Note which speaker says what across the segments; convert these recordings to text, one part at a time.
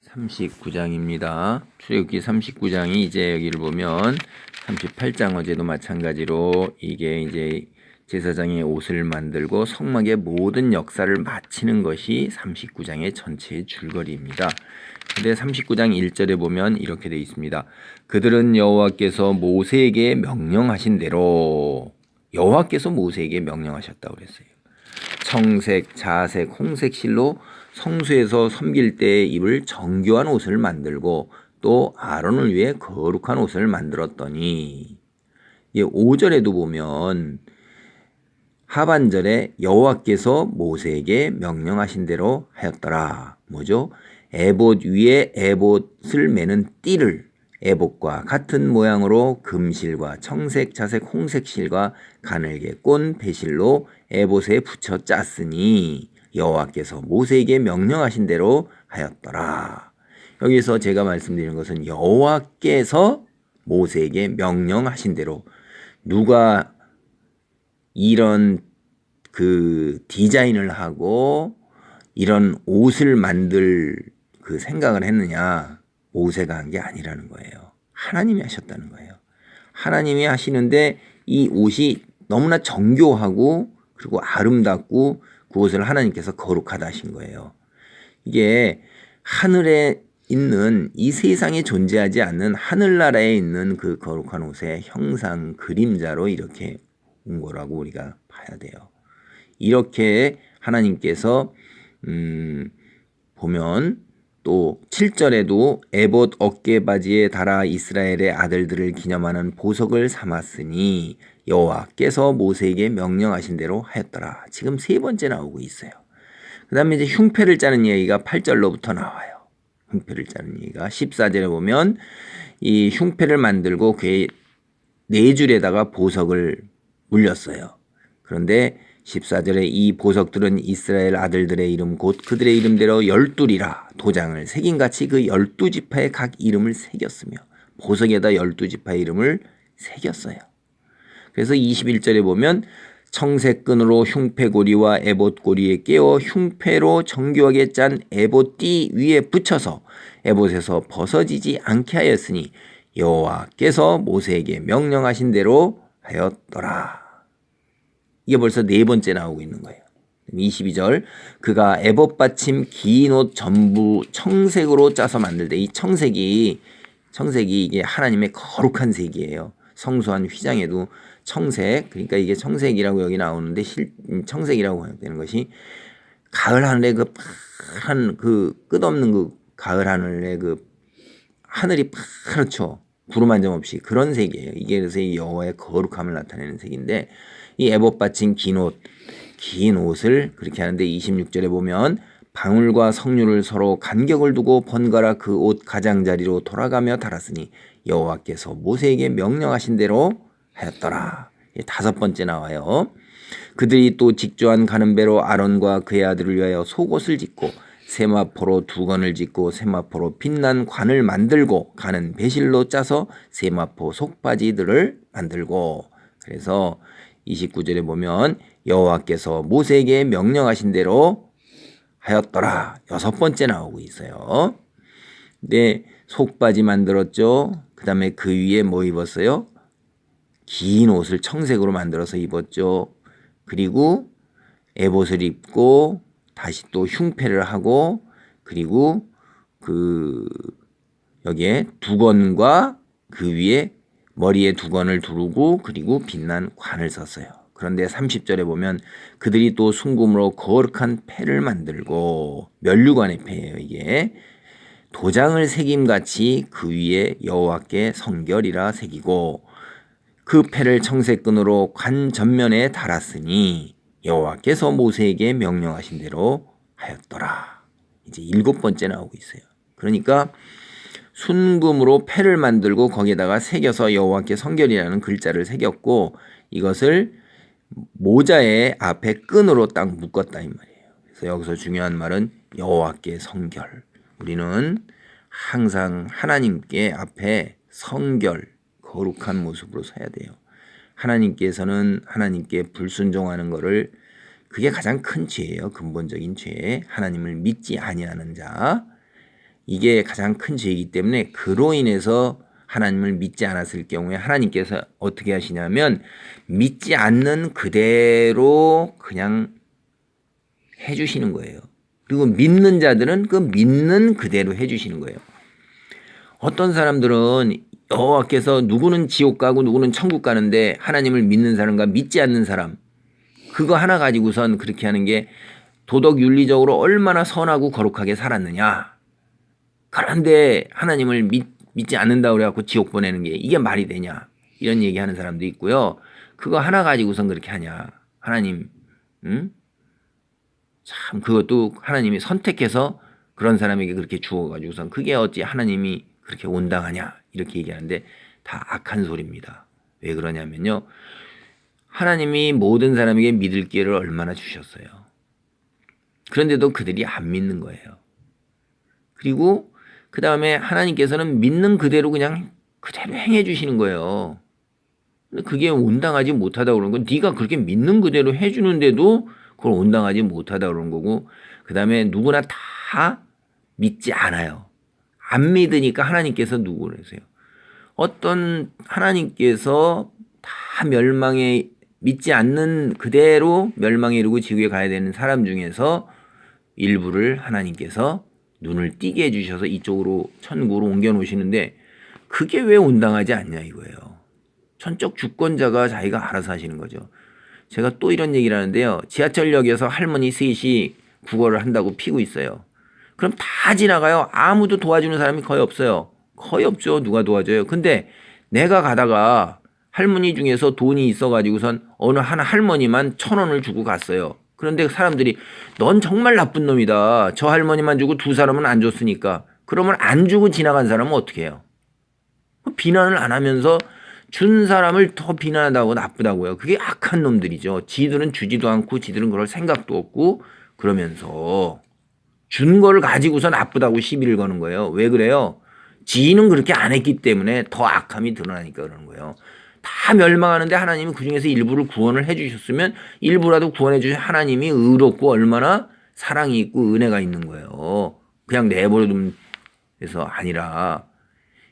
Speaker 1: 39장입니다. 출애굽기 39장이 이제 여기를 보면 38장 어제도 마찬가지로 이게 이제 제사장의 옷을 만들고 성막의 모든 역사를 마치는 것이 39장의 전체의 줄거리입니다. 근데 39장 1절에 보면 이렇게 되어 있습니다. 그들은 여호와께서 모세에게 명령하신 대로 여호와께서 모세에게 명령하셨다고 그랬어요. 청색, 자색, 홍색 실로 성소에서 섬길 때 입을 정교한 옷을 만들고 또 아론을 위해 거룩한 옷을 만들었더니 5절에도 보면 하반절에 여호와께서 모세에게 명령하신 대로 하였더라. 뭐죠? 에봇 위에 에봇을 매는 띠를 에봇과 같은 모양으로 금실과 청색, 자색, 홍색 실과 가늘게 꼰 배실로 에봇에 붙여 짰으니 여호와께서 모세에게 명령하신 대로 하였더라. 여기서 제가 말씀드리는 것은 여호와께서 모세에게 명령하신 대로, 누가 이런 그 디자인을 하고 이런 옷을 만들 그 생각을 했느냐? 모세가 한 게 아니라는 거예요. 하나님이 하셨다는 거예요. 하나님이 하시는데 이 옷이 너무나 정교하고 그리고 아름답고 그것을 하나님께서 거룩하다 하신 거예요. 이게 하늘에 있는 이 세상에 존재하지 않는 하늘나라에 있는 그 거룩한 옷의 형상 그림자로 이렇게 온 거라고 우리가 봐야 돼요. 이렇게 하나님께서 보면 또 7절에도 에봇 어깨바지에 달아 이스라엘의 아들들을 기념하는 보석을 삼았으니 여호와께서 모세에게 명령하신 대로 하였더라. 지금 세 번째 나오고 있어요. 그 다음에 이제 흉패를 짜는 얘기가 8절로부터 나와요. 흉패를 짜는 얘기가 14절에 보면 이 흉패를 만들고 그의 네 줄에다가 보석을 물렸어요. 그런데 14절에 이 보석들은 이스라엘 아들들의 이름 곧 그들의 이름대로 12이라 도장을 새긴같이 그 12지파의 각 이름을 새겼으며 보석에다 12지파의 이름을 새겼어요. 그래서 21절에 보면 청색 끈으로 흉패고리와 에봇고리에 끼워 흉패로 정교하게 짠 에봇띠 위에 붙여서 에봇에서 벗어지지 않게 하였으니 여호와께서 모세에게 명령하신 대로 하였더라. 이게 벌써 네 번째 나오고 있는 거예요. 22절 그가 에봇 받침 긴 옷 전부 청색으로 짜서 만들 때 이 청색이 이게 하나님의 거룩한 색이에요. 성소한 휘장에도 청색, 그러니까 이게 청색이라고 여기 나오는데 청색이라고 되는 것이 가을 하늘에 그 파란 그 끝없는 그 가을 하늘에 그 하늘이 파랗죠. 구름 한 점 없이 그런 색이에요. 이게 그래서 이 여호와의 거룩함을 나타내는 색인데 이 에봇 받친 긴 옷을 그렇게 하는데 26절에 보면 방울과 석류를 서로 간격을 두고 번갈아 그 옷 가장자리로 돌아가며 달았으니 여호와께서 모세에게 명령하신 대로 하였더라. 다섯 번째 나와요. 그들이 또 직조한 가는 배로 아론과 그의 아들을 위하여 속옷을 짓고 세마포로 두건을 짓고 세마포로 빛난 관을 만들고 가는 배실로 짜서 세마포 속바지들을 만들고, 그래서 29절에 보면 여호와께서 모세에게 명령하신 대로 하였더라. 여섯 번째 나오고 있어요. 네, 속바지 만들었죠. 그 다음에 그 위에 뭐 입었어요? 긴 옷을 청색으로 만들어서 입었죠. 그리고 에봇을 입고 다시 또 흉패를 하고 그리고 그 여기에 두건과 그 위에 머리에 두건을 두르고 그리고 빛난 관을 썼어요. 그런데 30절에 보면 그들이 또 순금으로 거룩한 패를 만들고 면류관의 패예요. 이게 도장을 새김같이 그 위에 여호와께 성결이라 새기고 그 패를 청색끈으로 관 전면에 달았으니 여호와께서 모세에게 명령하신 대로 하였더라. 이제 일곱 번째 나오고 있어요. 그러니까 순금으로 패를 만들고 거기에다가 새겨서 여호와께 성결이라는 글자를 새겼고 이것을 모자의 앞에 끈으로 딱 묶었다 이 말이에요. 그래서 여기서 중요한 말은 여호와께 성결. 우리는 항상 하나님께 앞에 성결, 거룩한 모습으로 서야 돼요. 하나님께서는 하나님께 불순종하는 것을 그게 가장 큰 죄예요. 근본적인 죄. 하나님을 믿지 아니하는 자. 이게 가장 큰 죄이기 때문에 그로 인해서 하나님을 믿지 않았을 경우에 하나님께서 어떻게 하시냐면 믿지 않는 그대로 그냥 해주시는 거예요. 그리고 믿는 자들은 그 믿는 그대로 해주시는 거예요. 어떤 사람들은 여호와께서 누구는 지옥 가고 누구는 천국 가는데 하나님을 믿는 사람과 믿지 않는 사람 그거 하나 가지고선 그렇게 하는 게 도덕 윤리적으로 얼마나 선하고 거룩하게 살았느냐. 그런데 하나님을 믿지 않는다고 그래갖고 지옥 보내는 게 이게 말이 되냐. 이런 얘기하는 사람도 있고요. 그거 하나 가지고선 그렇게 하냐. 하나님 참 그것도 하나님이 선택해서 그런 사람에게 그렇게 주어가지고선 그게 어찌 하나님이 그렇게 온당하냐 이렇게 얘기하는데 다 악한 소리입니다. 왜 그러냐면요. 하나님이 모든 사람에게 믿을 기회를 얼마나 주셨어요. 그런데도 그들이 안 믿는 거예요. 그리고 그 다음에 하나님께서는 믿는 그대로 그냥 그대로 행해 주시는 거예요. 그게 온당하지 못하다고 그러는 건 네가 그렇게 믿는 그대로 해주는데도 그걸 온당하지 못하다고 그러는 거고 그 다음에 누구나 다 믿지 않아요. 안 믿으니까 하나님께서 누구래세요? 어떤 하나님께서 다 멸망에 믿지 않는 그대로 멸망에 이르고 지옥에 가야 되는 사람 중에서 일부를 하나님께서 눈을 띄게 해주셔서 이쪽으로 천국으로 옮겨놓으시는데 그게 왜 온당하지 않냐 이거예요. 천적 주권자가 자기가 알아서 하시는 거죠. 제가 또 이런 얘기를 하는데요. 지하철역에서 할머니 셋이 국어를 한다고 피고 있어요. 그럼 다 지나가요. 아무도 도와주는 사람이 거의 없어요. 거의 없죠. 누가 도와줘요. 근데 내가 가다가 할머니 중에서 돈이 있어가지고선 어느 한 할머니만 1,000원을 주고 갔어요. 그런데 사람들이 넌 정말 나쁜 놈이다. 저 할머니만 주고 두 사람은 안 줬으니까. 그러면 안 주고 지나간 사람은 어떻게 해요? 비난을 안 하면서 준 사람을 더 비난한다고 나쁘다고요. 그게 악한 놈들이죠. 지들은 주지도 않고 지들은 그럴 생각도 없고 그러면서 준 거를 가지고서 나쁘다고 시비를 거는 거예요. 왜 그래요? 지는 그렇게 안 했기 때문에 더 악함이 드러나니까 그러는 거예요. 다 멸망하는데 하나님이 그중에서 일부를 구원을 해 주셨으면 일부라도 구원해 주신 하나님이 의롭고 얼마나 사랑이 있고 은혜가 있는 거예요. 그냥 내버려두면 해서 아니라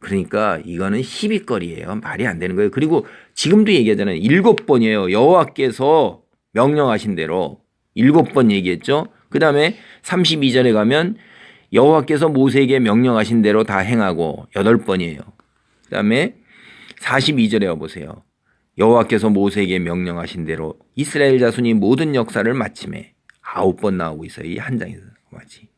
Speaker 1: 그러니까 이거는 시비거리예요. 말이 안 되는 거예요. 그리고 지금도 얘기하잖아요. 7번이에요. 여호와께서 명령하신 대로 7번 얘기했죠. 그 다음에 32절에 가면 여호와께서 모세에게 명령하신 대로 다 행하고 8번이에요. 그 다음에 42절에 보세요. 여호와께서 모세에게 명령하신 대로 이스라엘 자손이 모든 역사를 마침에 9번 나오고 있어요. 이 한 장에서 마치.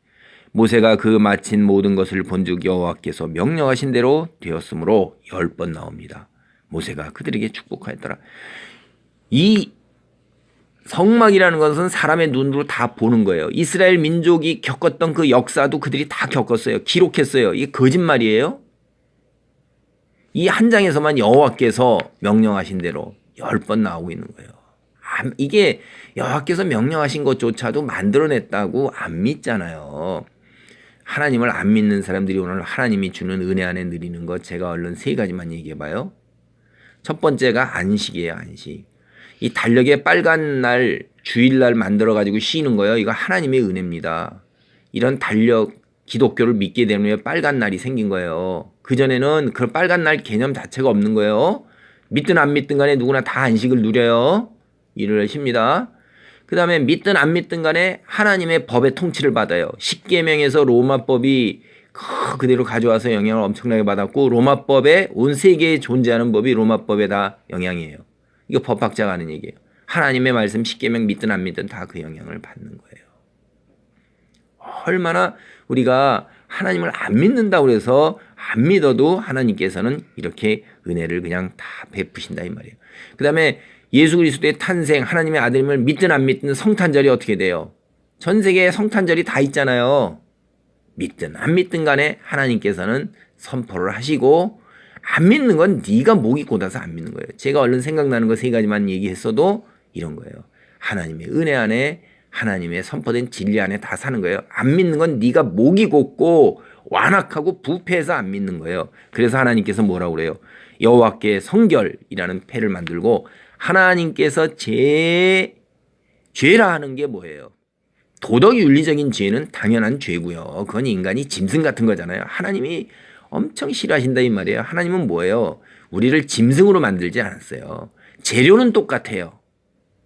Speaker 1: 모세가 그 마친 모든 것을 본즉 여호와께서 명령하신 대로 되었으므로 10번 나옵니다. 모세가 그들에게 축복하였더라. 이 성막이라는 것은 사람의 눈으로 다 보는 거예요. 이스라엘 민족이 겪었던 그 역사도 그들이 다 겪었어요. 기록했어요. 이게 거짓말이에요. 이 한 장에서만 여호와께서 명령하신 대로 10번 나오고 있는 거예요. 이게 여호와께서 명령하신 것조차도 만들어냈다고 안 믿잖아요. 하나님을 안 믿는 사람들이 오늘 하나님이 주는 은혜 안에 누리는 것 제가 얼른 3가지만 얘기해 봐요. 첫 번째가 안식이에요. 안식. 이 달력에 빨간 날 주일날 만들어 가지고 쉬는 거예요. 이거 하나님의 은혜입니다. 이런 달력 기독교를 믿게 되면 왜 빨간 날이 생긴 거예요. 그전에는 그 빨간 날 개념 자체가 없는 거예요. 믿든 안 믿든 간에 누구나 다 안식을 누려요. 일을 하십니다. 그 다음에 믿든 안 믿든 간에 하나님의 법의 통치를 받아요. 십계명에서 로마법이 그대로 가져와서 영향을 엄청나게 받았고 로마법에 온 세계에 존재하는 법이 로마법에 다 영향이에요. 이거 법학자가 하는 얘기예요. 하나님의 말씀 십계명 믿든 안 믿든 다 그 영향을 받는 거예요. 얼마나 우리가 하나님을 안 믿는다고 해서 안 믿어도 하나님께서는 이렇게 은혜를 그냥 다 베푸신다 이 말이에요. 그 다음에 예수 그리스도의 탄생 하나님의 아들임을 믿든 안 믿든 성탄절이 어떻게 돼요? 전 세계에 성탄절이 다 있잖아요. 믿든 안 믿든 간에 하나님께서는 선포를 하시고 안 믿는 건 네가 목이 곧아서 안 믿는 거예요. 제가 얼른 생각나는 거 3가지만 얘기했어도 이런 거예요. 하나님의 은혜 안에 하나님의 선포된 진리 안에 다 사는 거예요. 안 믿는 건 네가 목이 곧고 완악하고 부패해서 안 믿는 거예요. 그래서 하나님께서 뭐라고 그래요? 여호와께 성결이라는 패를 만들고 하나님께서 죄라 하는 게 뭐예요? 도덕 윤리적인 죄는 당연한 죄고요. 그건 인간이 짐승 같은 거잖아요. 하나님이 엄청 싫어하신다 이 말이에요. 하나님은 뭐예요? 우리를 짐승으로 만들지 않았어요. 재료는 똑같아요.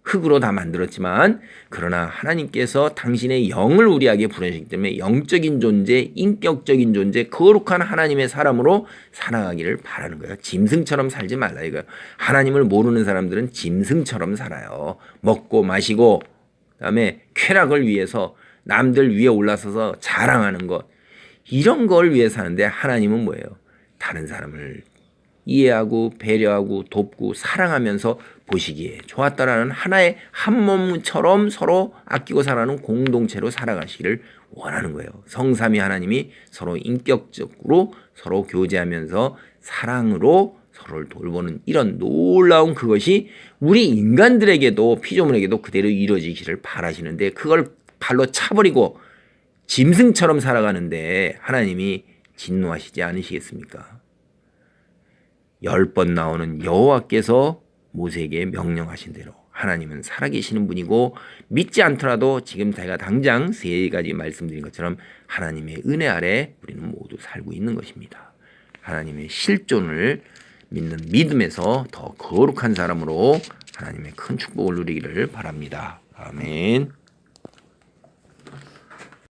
Speaker 1: 흙으로 다 만들었지만 그러나 하나님께서 당신의 영을 우리에게 부르셨기 때문에 영적인 존재, 인격적인 존재, 거룩한 하나님의 사람으로 살아가기를 바라는 거예요. 짐승처럼 살지 말라 이거예요. 하나님을 모르는 사람들은 짐승처럼 살아요. 먹고 마시고 그다음에 쾌락을 위해서 남들 위에 올라서서 자랑하는 것 이런 걸 위해 사는데 하나님은 뭐예요? 다른 사람을 이해하고 배려하고 돕고 사랑하면서 보시기에 좋았다라는 하나의 한 몸처럼 서로 아끼고 살아가는 공동체로 살아가시기를 원하는 거예요. 성삼위 하나님이 서로 인격적으로 서로 교제하면서 사랑으로 서로를 돌보는 이런 놀라운 그것이 우리 인간들에게도 피조물에게도 그대로 이루어지기를 바라시는데 그걸 발로 차버리고 짐승처럼 살아가는데 하나님이 진노하시지 않으시겠습니까? 10번 나오는 여호와께서 모세에게 명령하신 대로 하나님은 살아계시는 분이고 믿지 않더라도 지금 제가 당장 3가지 말씀드린 것처럼 하나님의 은혜 아래 우리는 모두 살고 있는 것입니다. 하나님의 실존을 믿는 믿음에서 더 거룩한 사람으로 하나님의 큰 축복을 누리기를 바랍니다. 아멘.